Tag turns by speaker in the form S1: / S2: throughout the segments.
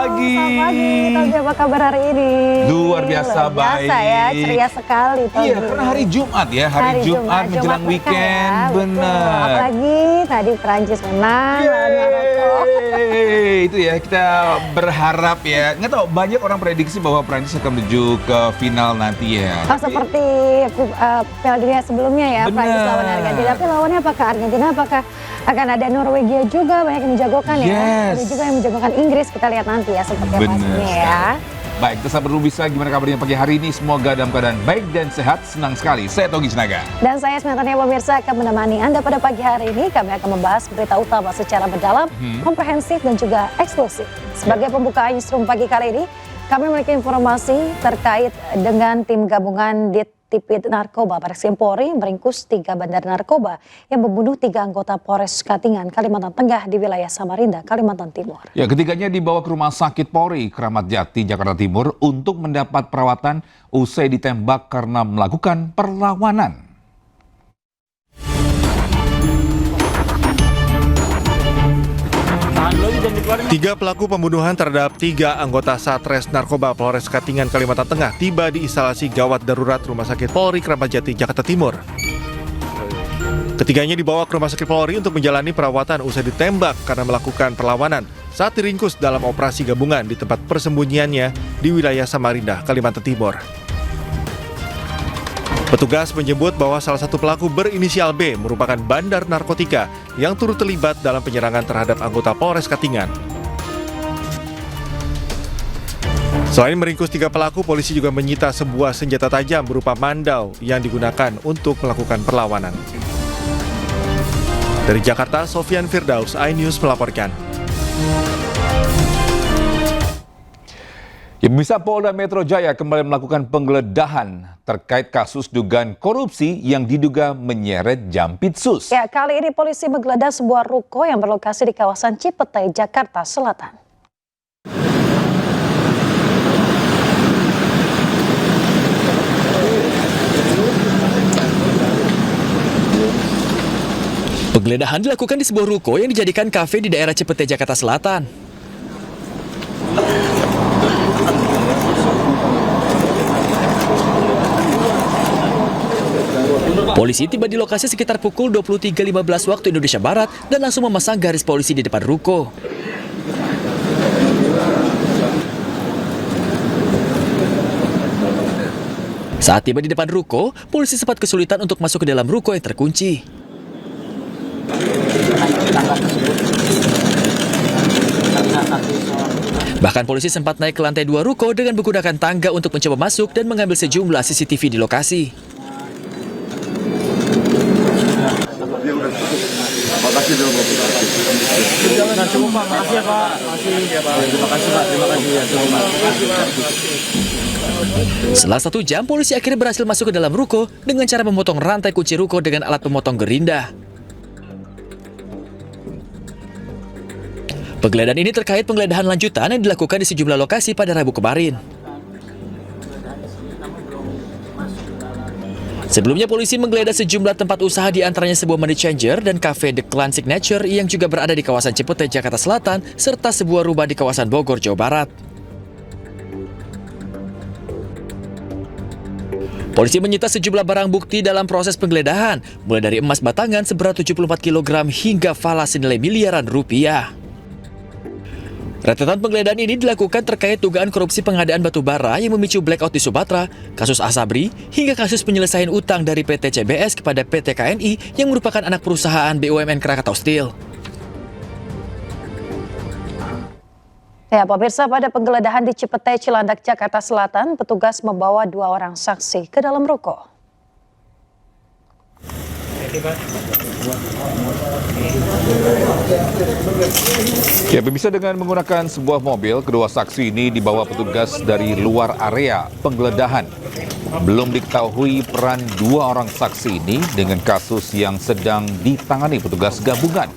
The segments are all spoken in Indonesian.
S1: pagi.
S2: Selamat pagi, Tobi, apa kabar hari ini?
S1: Luar biasa baik.
S2: Biasa ya, ceria sekali Tobi.
S1: Iya, karena hari Jumat ya, hari Jumat menjelang weekend,
S2: ya,
S1: benar.
S2: Apalagi tadi Prancis menang lawan Maroko.
S1: Itu ya, kita berharap ya. Nggak tahu, banyak orang prediksi bahwa Prancis akan menuju ke final nanti ya.
S2: Oh, seperti Piala Dunia sebelumnya ya,
S1: Benar.
S2: Prancis lawan Argentina. Tapi lawannya apakah Argentina, apakah akan ada Norwegia juga, banyak yang menjagokan ya.
S1: Yes.
S2: Ada juga yang menjagokan Inggris, kita lihat nanti ya seperti apa hasilnya ya.
S1: Baik, kita sabar dulu bisa gimana kabarnya pagi hari ini. Semoga dalam keadaan baik dan sehat. Senang sekali. Saya Togi Sinaga.
S2: Dan saya Sementara pemirsa akan menemani Anda pada pagi hari ini. Kami akan membahas berita utama secara mendalam, komprehensif dan juga eksklusif. Sebagai pembukaan newsroom pagi kali ini, kami memiliki informasi terkait dengan tim gabungan Ditipid Narkoba Baris Krim Polri meringkus 3 bandar narkoba yang membunuh 3 anggota Polres Katingan, Kalimantan Tengah di wilayah Samarinda, Kalimantan Timur.
S1: Ya, ketiganya dibawa ke Rumah Sakit Polri Kramat Jati, Jakarta Timur untuk mendapat perawatan usai ditembak karena melakukan perlawanan.
S3: Tiga pelaku pembunuhan terhadap 3 anggota Satres Narkoba Polres Katingan, Kalimantan Tengah tiba di instalasi gawat darurat Rumah Sakit Polri Kramat Jati, Jakarta Timur. Ketiganya dibawa ke Rumah Sakit Polri untuk menjalani perawatan usai ditembak karena melakukan perlawanan saat diringkus dalam operasi gabungan di tempat persembunyiannya di wilayah Samarinda, Kalimantan Timur. Petugas menyebut bahwa salah satu pelaku berinisial B merupakan bandar narkotika yang turut terlibat dalam penyerangan terhadap anggota Polres Katingan. Selain meringkus 3 pelaku, polisi juga menyita sebuah senjata tajam berupa mandau yang digunakan untuk melakukan perlawanan. Dari Jakarta, Sofyan Firdaus, iNews melaporkan.
S1: Ya, pemirsa, Polda Metro Jaya kembali melakukan penggeledahan terkait kasus dugaan korupsi yang diduga menyeret Jampitsus.
S2: Ya, kali ini polisi menggeledah sebuah ruko yang berlokasi di kawasan Cipete, Jakarta Selatan.
S4: Penggeledahan dilakukan di sebuah ruko yang dijadikan kafe di daerah Cipete, Jakarta Selatan. Polisi tiba di lokasi sekitar pukul 23.15 waktu Indonesia Barat dan langsung memasang garis polisi di depan ruko. Saat tiba di depan ruko, polisi sempat kesulitan untuk masuk ke dalam ruko yang terkunci. Bahkan polisi sempat naik ke lantai 2 ruko dengan menggunakan tangga untuk mencoba masuk dan mengambil sejumlah CCTV di lokasi. Setelah 1 jam, polisi akhirnya berhasil masuk ke dalam ruko dengan cara memotong rantai kunci ruko dengan alat pemotong gerinda. Penggeledahan ini terkait penggeledahan lanjutan yang dilakukan di sejumlah lokasi pada Rabu kemarin. Sebelumnya polisi menggeledah sejumlah tempat usaha di antaranya sebuah money changer dan cafe The Clan Signature yang juga berada di kawasan Cipete, Jakarta Selatan, serta sebuah rumah di kawasan Bogor, Jawa Barat. Polisi menyita sejumlah barang bukti dalam proses penggeledahan, mulai dari emas batangan seberat 74 kg hingga falas senilai miliaran rupiah. Rentetan penggeledahan ini dilakukan terkait dugaan korupsi pengadaan batu bara yang memicu blackout di Sumatera, kasus Asabri, hingga kasus penyelesaian utang dari PT CBS kepada PT KNI yang merupakan anak perusahaan BUMN Krakatau Steel.
S2: Ya, pemirsa, pada penggeledahan di Cipete, Cilandak, Jakarta Selatan, petugas membawa 2 orang saksi ke dalam ruko.
S1: Ya, bisa dengan menggunakan sebuah mobil, kedua saksi ini dibawa petugas dari luar area penggeledahan. Belum diketahui peran 2 orang saksi ini dengan kasus yang sedang ditangani petugas gabungan.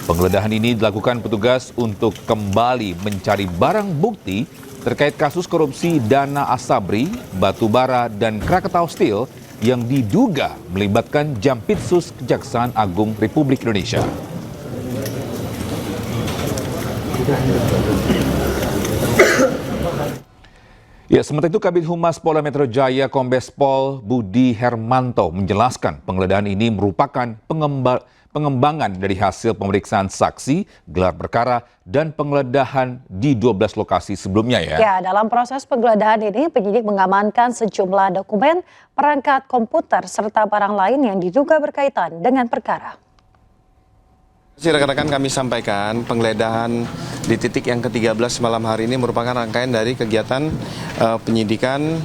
S1: Penggeledahan ini dilakukan petugas untuk kembali mencari barang bukti terkait kasus korupsi dana Asabri, batubara, dan Krakatau Steel yang diduga melibatkan Jampitsus Kejaksaan Agung Republik Indonesia. Ya, sementara itu Kabid Humas Polda Metro Jaya Kombes Pol Budi Hermanto menjelaskan penggeledahan ini merupakan pengembangan dari hasil pemeriksaan saksi, gelar perkara, dan penggeledahan di 12 lokasi sebelumnya ya.
S2: Ya, dalam proses penggeledahan ini penyidik mengamankan sejumlah dokumen, perangkat komputer, serta barang lain yang diduga berkaitan dengan perkara.
S5: Rekan-rekan kami sampaikan penggeledahan di titik yang ke-13 malam hari ini merupakan rangkaian dari kegiatan penyidikan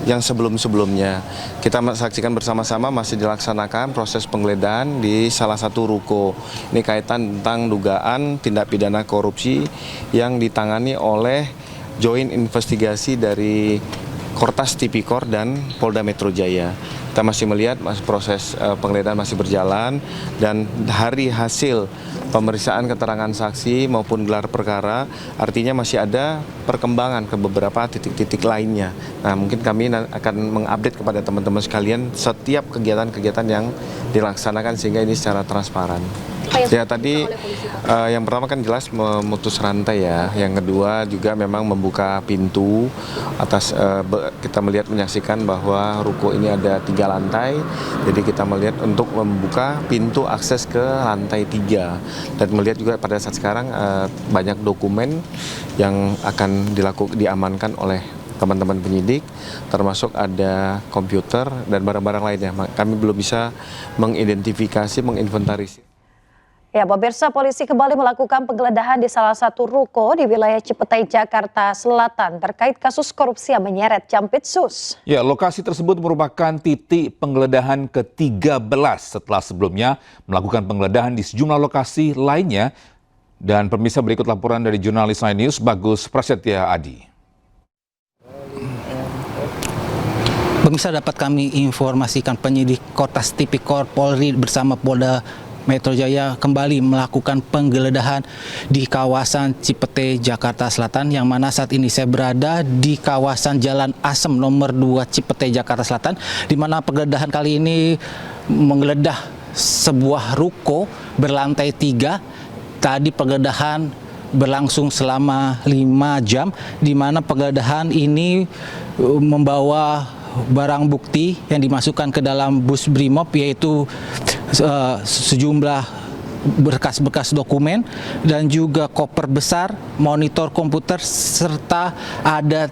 S5: yang sebelum-sebelumnya. Kita saksikan bersama-sama masih dilaksanakan proses penggeledahan di salah satu ruko. Ini kaitan tentang dugaan tindak pidana korupsi yang ditangani oleh Joint Investigasi dari Kortas Tipikor dan Polda Metro Jaya. Kita masih melihat proses penggeledahan masih berjalan dan dari hasil pemeriksaan keterangan saksi maupun gelar perkara artinya masih ada perkembangan ke beberapa titik-titik lainnya. Nah, mungkin kami akan mengupdate kepada teman-teman sekalian setiap kegiatan-kegiatan yang dilaksanakan sehingga ini secara transparan. Ya, tadi yang pertama kan jelas memutus rantai ya. Yang kedua juga memang membuka pintu atas kita menyaksikan bahwa ruko ini ada 3 lantai. Jadi kita melihat untuk membuka pintu akses ke lantai 3 dan melihat juga pada saat sekarang banyak dokumen yang akan diamankan oleh teman-teman penyidik, termasuk ada komputer dan barang-barang lainnya. Kami belum bisa mengidentifikasi, menginventarisir.
S2: Ya, pemirsa, polisi kembali melakukan penggeledahan di salah satu ruko di wilayah Cipete, Jakarta Selatan terkait kasus korupsi yang menyeret Jampitsus.
S1: Ya, lokasi tersebut merupakan titik penggeledahan ke-13 setelah sebelumnya melakukan penggeledahan di sejumlah lokasi lainnya. Dan pemirsa, berikut laporan dari jurnalis Nine News Bagus Prasetya Adi.
S6: Pemirsa, dapat kami informasikan penyidik Kortas Tipikor Polri bersama Polda Metro Jaya kembali melakukan penggeledahan di kawasan Cipete, Jakarta Selatan, yang mana saat ini saya berada di kawasan Jalan Asem nomor 2 Cipete, Jakarta Selatan, di mana penggeledahan kali ini menggeledah sebuah ruko berlantai 3. Tadi penggeledahan berlangsung selama 5 jam, di mana penggeledahan ini membawa barang bukti yang dimasukkan ke dalam bus Brimob, yaitu sejumlah berkas-berkas dokumen dan juga koper besar, monitor komputer, serta ada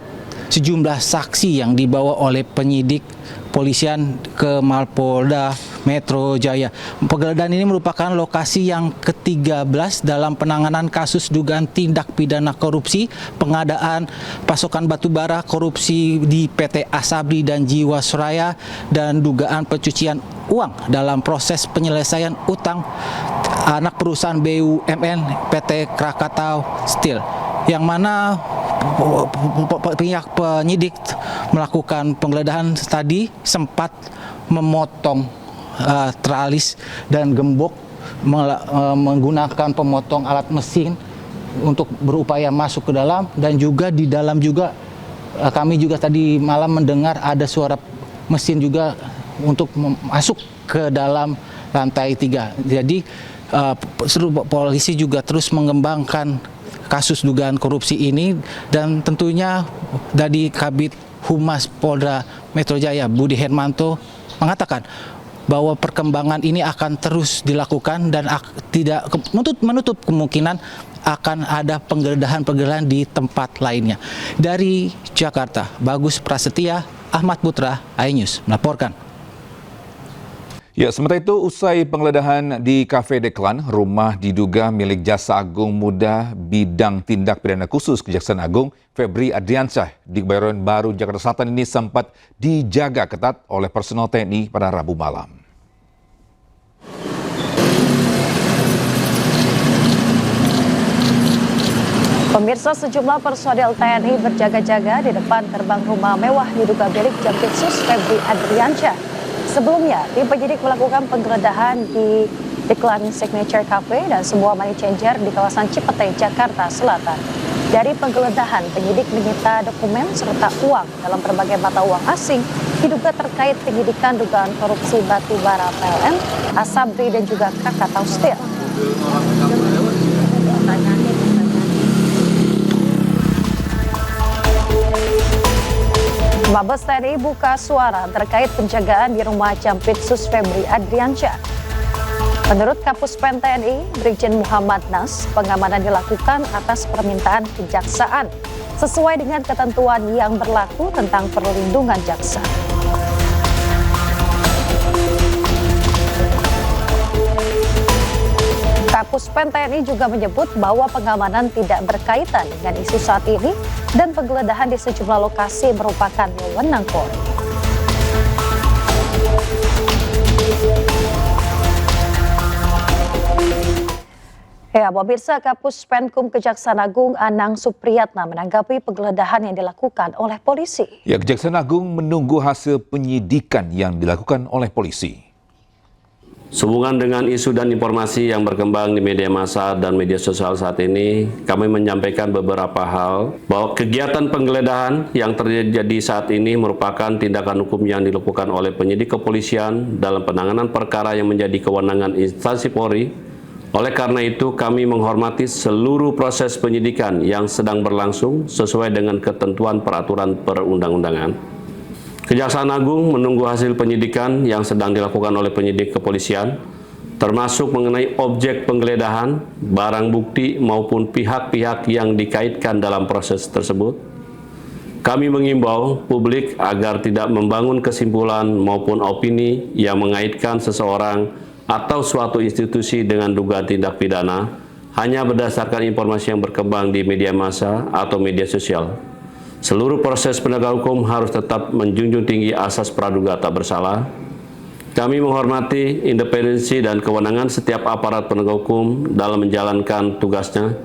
S6: sejumlah saksi yang dibawa oleh penyidik polisian ke Mapolda Metro Jaya. Penggeledahan ini merupakan lokasi yang ke-13 dalam penanganan kasus dugaan tindak pidana korupsi, pengadaan pasokan batubara, korupsi di PT Asabri dan Jiwasraya, dan dugaan pencucian uang dalam proses penyelesaian utang anak perusahaan BUMN PT Krakatau Steel, yang mana pihak penyidik melakukan penggeledahan tadi sempat memotong teralis dan gembok menggunakan pemotong alat mesin untuk berupaya masuk ke dalam, dan juga di dalam juga kami juga tadi malam mendengar ada suara mesin juga untuk masuk ke dalam lantai 3. Jadi polisi juga terus mengembangkan kasus dugaan korupsi ini, dan tentunya dari Kabid Humas Polda Metro Jaya Budi Hermanto mengatakan bahwa perkembangan ini akan terus dilakukan dan tidak menutup kemungkinan akan ada penggeledahan di tempat lainnya. Dari Jakarta, Bagus Prasetya, Ahmad Putra, iNews melaporkan.
S1: Ya, sementara itu usai penggeledahan di Cafe Deklan, rumah diduga milik Jaksa Agung Muda Bidang Tindak Pidana Khusus Kejaksaan Agung Febri Adriansyah di Kebayoran Baru, Jakarta Selatan ini sempat dijaga ketat oleh personel TNI pada Rabu malam.
S2: Pemirsa, sejumlah personel TNI berjaga-jaga di depan gerbang rumah mewah diduga milik Jampitsus Febri Adriansyah. Sebelumnya, tim penyidik melakukan penggeledahan di Deklan Signature Cafe dan sebuah money changer di kawasan Cipete, Jakarta Selatan. Dari penggeledahan, penyidik menyita dokumen serta uang dalam berbagai mata uang asing diduga terkait penyidikan dugaan korupsi batubara PLN, Asabri dan juga Krakatau Steel. Mabes TNI buka suara terkait penjagaan di rumah Jampitsus Febri Adriansyah. Menurut Kapus Pen TNI, Brigjen Muhammad Nas, pengamanan dilakukan atas permintaan kejaksaan sesuai dengan ketentuan yang berlaku tentang perlindungan jaksa. Kapus Pen TNI juga menyebut bahwa pengamanan tidak berkaitan dengan isu saat ini dan penggeledahan di sejumlah lokasi merupakan wewenang Polri. Ya, pemirsa, Kapus Penkum Kejaksaan Agung Anang Supriyatna menanggapi penggeledahan yang dilakukan oleh polisi.
S1: Ya, Kejaksaan Agung menunggu hasil penyidikan yang dilakukan oleh polisi.
S7: Sehubungan dengan isu dan informasi yang berkembang di media massa dan media sosial saat ini, kami menyampaikan beberapa hal bahwa kegiatan penggeledahan yang terjadi saat ini merupakan tindakan hukum yang dilakukan oleh penyidik kepolisian dalam penanganan perkara yang menjadi kewenangan instansi Polri. Oleh karena itu, kami menghormati seluruh proses penyidikan yang sedang berlangsung sesuai dengan ketentuan peraturan perundang-undangan. Kejaksaan Agung menunggu hasil penyidikan yang sedang dilakukan oleh penyidik kepolisian, termasuk mengenai objek penggeledahan, barang bukti maupun pihak-pihak yang dikaitkan dalam proses tersebut. Kami mengimbau publik agar tidak membangun kesimpulan maupun opini yang mengaitkan seseorang atau suatu institusi dengan dugaan tindak pidana hanya berdasarkan informasi yang berkembang di media massa atau media sosial. Seluruh proses penegak hukum harus tetap menjunjung tinggi asas praduga tak bersalah. Kami menghormati independensi dan kewenangan setiap aparat penegak hukum dalam menjalankan tugasnya.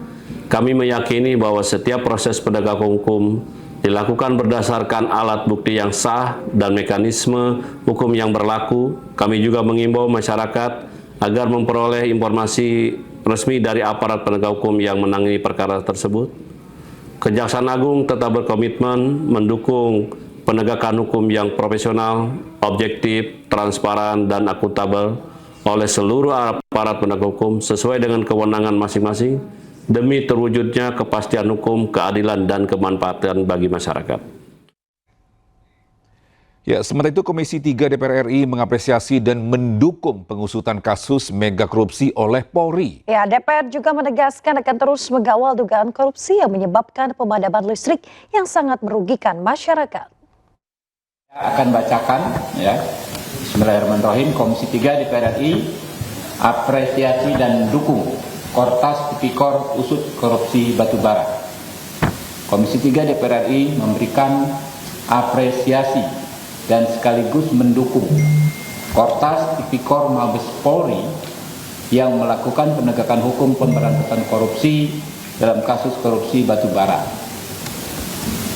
S7: Kami meyakini bahwa setiap proses penegak hukum dilakukan berdasarkan alat bukti yang sah dan mekanisme hukum yang berlaku. Kami juga mengimbau masyarakat agar memperoleh informasi resmi dari aparat penegak hukum yang menangani perkara tersebut. Kejaksaan Agung tetap berkomitmen mendukung penegakan hukum yang profesional, objektif, transparan, dan akuntabel oleh seluruh aparat penegak hukum sesuai dengan kewenangan masing-masing demi terwujudnya kepastian hukum, keadilan, dan kemanfaatan bagi masyarakat.
S1: Ya, sementara itu Komisi 3 DPR RI mengapresiasi dan mendukung pengusutan kasus mega korupsi oleh Polri.
S2: Ya, DPR juga menegaskan akan terus mengawal dugaan korupsi yang menyebabkan pemadaman listrik yang sangat merugikan masyarakat.
S8: Akan bacakan ya. Bismillahirrahmanirrahim. Komisi 3 DPR RI apresiasi dan dukung Kortas Tipikor Usut Korupsi Batubara. Komisi 3 DPR RI memberikan apresiasi dan sekaligus mendukung Kortas Tipikor Mabes Polri yang melakukan penegakan hukum pemberantasan korupsi dalam kasus korupsi batubara.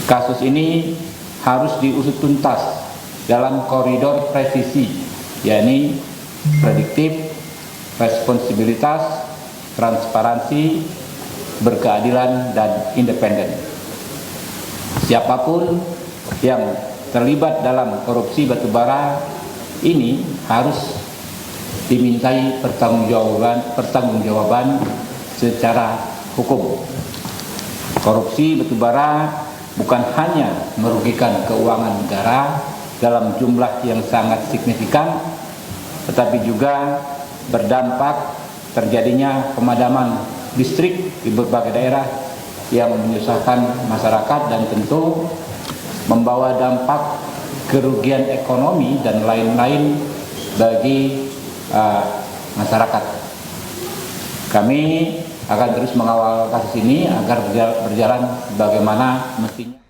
S8: Kasus ini harus diusut tuntas dalam koridor presisi, yakni prediktif, responsibilitas, transparansi, berkeadilan, dan independen. Siapapun yang terlibat dalam korupsi batubara ini harus dimintai pertanggungjawaban secara hukum. Korupsi batubara bukan hanya merugikan keuangan negara dalam jumlah yang sangat signifikan, tetapi juga berdampak terjadinya pemadaman listrik di berbagai daerah yang menyusahkan masyarakat dan tentu membawa dampak kerugian ekonomi dan lain-lain bagi masyarakat. Kami akan terus mengawal kasus ini agar berjalan sebagaimana mestinya.